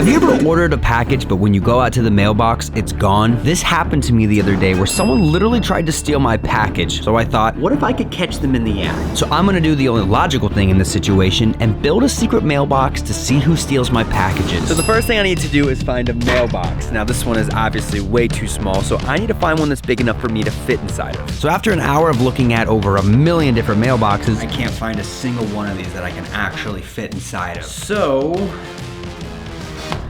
Have you ever ordered a package, but when you go out to the mailbox, it's gone? This happened to me the other day where someone literally tried to steal my package. So I thought, what if I could catch them in the act? So I'm gonna do the only logical thing in this situation and build a secret mailbox to see who steals my packages. So the first thing I need to do is find a mailbox. Now this one is obviously way too small, so I need to find one that's big enough for me to fit inside of. So after an hour of looking at over 1 million different mailboxes, I can't find a single one of these that I can actually fit inside of. So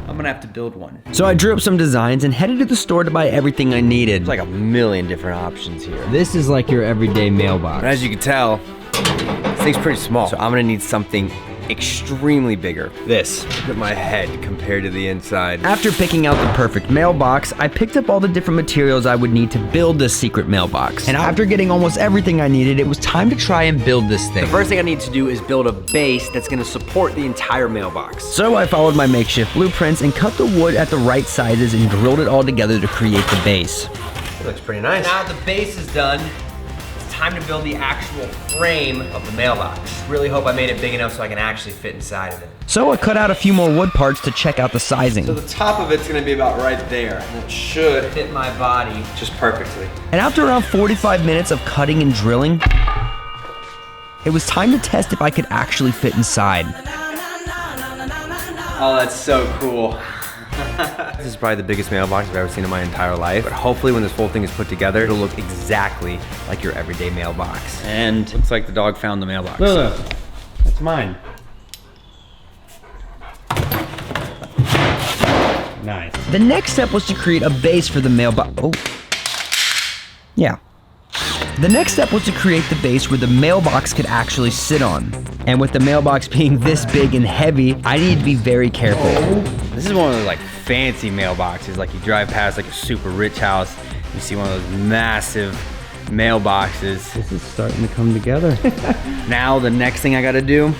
I'm gonna have to build one. So I drew up some designs and headed to the store to buy everything I needed. There's like 1 million different options here. This is like your everyday mailbox. But as you can tell, this thing's pretty small. So I'm gonna need something extremely bigger. This, look at my head compared to the inside. After picking out the perfect mailbox, I picked up all the different materials I would need to build this secret mailbox. And after getting almost everything I needed, it was time to try and build this thing. The first thing I need to do is build a base that's gonna support the entire mailbox. So I followed my makeshift blueprints and cut the wood at the right sizes and drilled it all together to create the base. It looks pretty nice. Now the base is done, time to build the actual frame of the mailbox. Really hope I made it big enough so I can actually fit inside of it. So I cut out a few more wood parts to check out the sizing. So the top of it's gonna be about right there, and it should fit my body just perfectly. And after around 45 minutes of cutting and drilling, it was time to test if I could actually fit inside. Oh, that's so cool. This is probably the biggest mailbox I've ever seen in my entire life. But hopefully when this whole thing is put together, it'll look exactly like your everyday mailbox. And looks like the dog found the mailbox. Look, that's mine. Nice. The next step was to create a base for the mailbox. Oh, yeah. The next step was to create the base where the mailbox could actually sit on. And with the mailbox being this big and heavy, I need to be very careful. This is one of those like fancy mailboxes, like you drive past like a super rich house, you see one of those massive mailboxes. This is starting to come together. Now the next thing I gotta do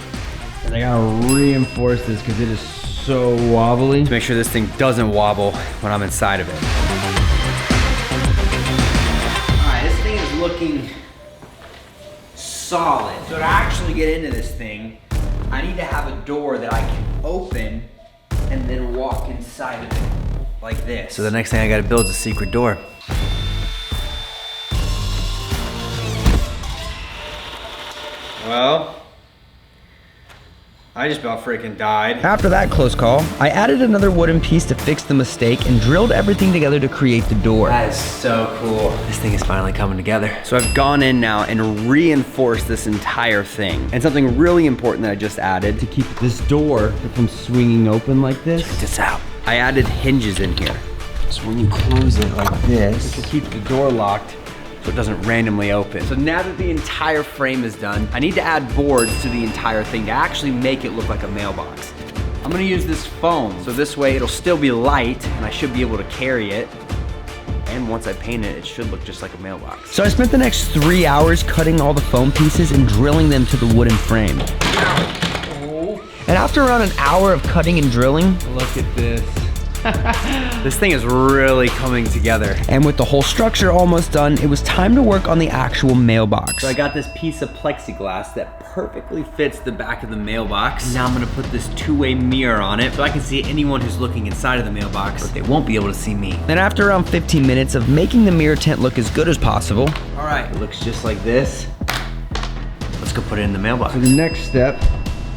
is I gotta reinforce this because it is so wobbly. To make sure this thing doesn't wobble when I'm inside of it. Looking solid. So to actually get into this thing, I need to have a door that I can open and then walk inside of it like this. So the next thing I gotta build is a secret door. Well, I just about freaking died. After that close call, I added another wooden piece to fix the mistake and drilled everything together to create the door. That is so cool. This thing is finally coming together. So I've gone in now and reinforced this entire thing. And something really important that I just added to keep this door from swinging open like this. Check this out. I added hinges in here. So when you close it like this, it will keep the door locked so it doesn't randomly open. So now that the entire frame is done, I need to add boards to the entire thing to actually make it look like a mailbox. I'm gonna use this foam, so this way it'll still be light and I should be able to carry it. And once I paint it, it should look just like a mailbox. So I spent the next 3 hours cutting all the foam pieces and drilling them to the wooden frame. And after around an hour of cutting and drilling, look at this. This thing is really coming together. And with the whole structure almost done, it was time to work on the actual mailbox. So I got this piece of plexiglass that perfectly fits the back of the mailbox. And now I'm gonna put this two-way mirror on it so I can see anyone who's looking inside of the mailbox, but they won't be able to see me. And after around 15 minutes of making the mirror tent look as good as possible, all right, it looks just like this. Let's go put it in the mailbox. So the next step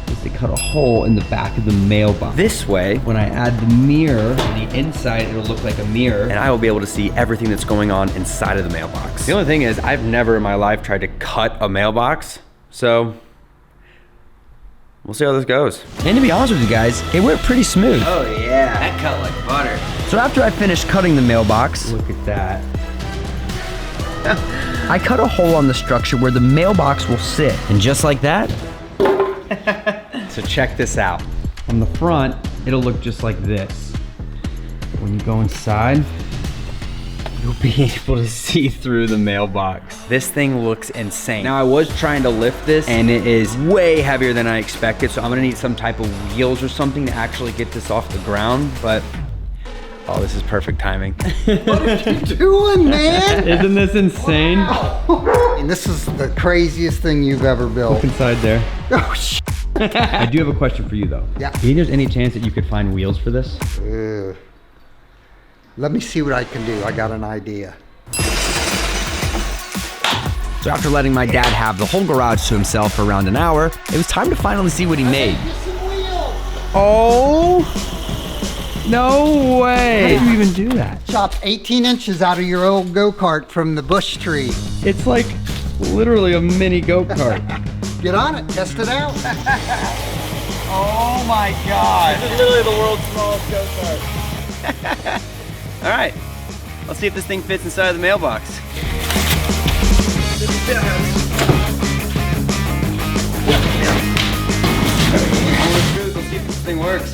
is to cut a hole in the back of the mailbox. This way, when I add the mirror on the inside, it'll look like a mirror, and I will be able to see everything that's going on inside of the mailbox. The only thing is, I've never in my life tried to cut a mailbox, so we'll see how this goes. And to be honest with you guys, it went pretty smooth. Oh yeah, that cut like butter. So after I finished cutting the mailbox, look at that. I cut a hole on the structure where the mailbox will sit, and just like that, so check this out. On the front, it'll look just like this. When you go inside, you'll be able to see through the mailbox. This thing looks insane. Now I was trying to lift this and it is way heavier than I expected, so I'm gonna need some type of wheels or something to actually get this off the ground, but oh, this is perfect timing. What are you doing, man? Isn't this insane? Wow. And this is the craziest thing you've ever built. Look inside there. Oh, I do have a question for you though. Yeah. Do you think there's any chance that you could find wheels for this? Let me see what I can do. I got an idea. So after letting my dad have the whole garage to himself for around an hour, it was time to finally see what he made. Oh, no way. How did you even do that? Chopped 18 inches out of your old go-kart from the bush tree. It's like literally a mini go-kart. Get on it, test it out. Oh my God. This is literally the world's smallest go-kart. All right, let's see if this thing fits inside of the mailbox. It does. Let's see if this thing works.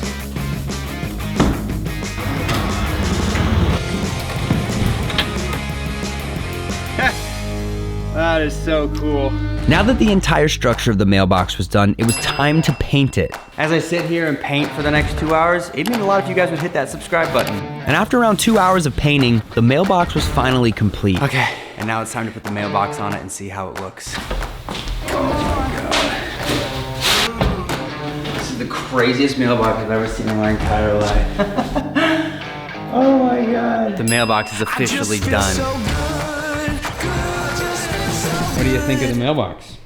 That is so cool. Now that the entire structure of the mailbox was done, it was time to paint it. As I sit here and paint for the next 2 hours, it means a lot of you guys would hit that subscribe button. And after around 2 hours of painting, the mailbox was finally complete. Okay, and now it's time to put the mailbox on it and see how it looks. Oh my God. This is the craziest mailbox I've ever seen in my entire life. Oh my God. The mailbox is officially done. What do you think of the mailbox?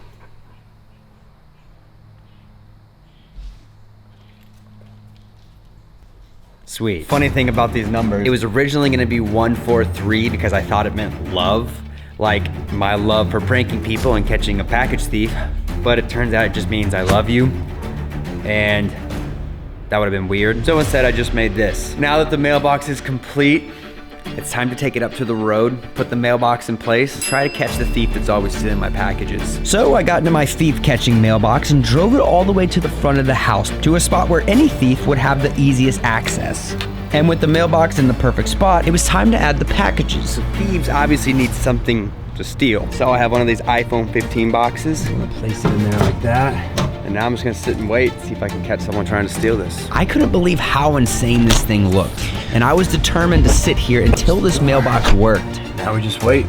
Sweet. Funny thing about these numbers, it was originally gonna be 143 because I thought it meant love, like my love for pranking people and catching a package thief, but it turns out it just means I love you, and that would have been weird. So instead I just made this. Now that the mailbox is complete, it's time to take it up to the road, put the mailbox in place, try to catch the thief that's always stealing my packages. So I got into my thief catching mailbox and drove it all the way to the front of the house, to a spot where any thief would have the easiest access. And with the mailbox in the perfect spot, it was time to add the packages. So thieves obviously need something to steal. So I have one of these iPhone 15 boxes. I'm gonna place it in there like that. And now I'm just gonna sit and wait, see if I can catch someone trying to steal this. I couldn't believe how insane this thing looked. And I was determined to sit here until this mailbox worked. Now we just wait.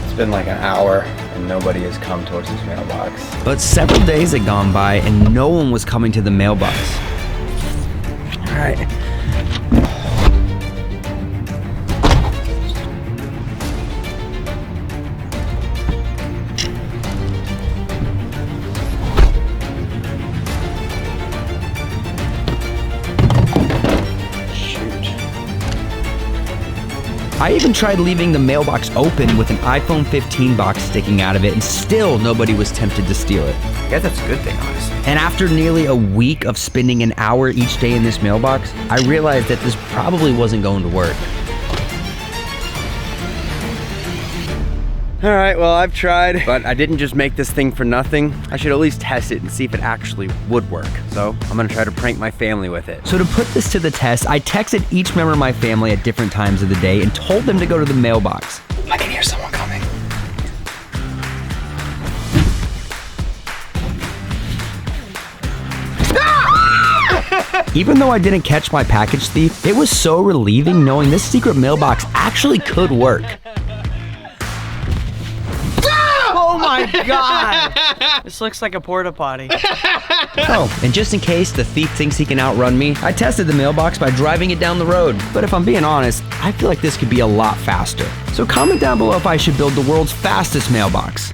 It's been like an hour and nobody has come towards this mailbox. But several days had gone by and no one was coming to the mailbox. All right. I even tried leaving the mailbox open with an iPhone 15 box sticking out of it, and still nobody was tempted to steal it. I guess that's a good thing, honestly. And after nearly a week of spending an hour each day in this mailbox, I realized that this probably wasn't going to work. All right, well, I've tried, but I didn't just make this thing for nothing. I should at least test it and see if it actually would work. So I'm gonna try to prank my family with it. So to put this to the test, I texted each member of my family at different times of the day and told them to go to the mailbox. I can hear someone coming. Even though I didn't catch my package thief, it was so relieving knowing this secret mailbox actually could work. Oh my God! This looks like a porta potty. Oh, and just in case the thief thinks he can outrun me, I tested the mailbox by driving it down the road. But if I'm being honest, I feel like this could be a lot faster. So comment down below if I should build the world's fastest mailbox.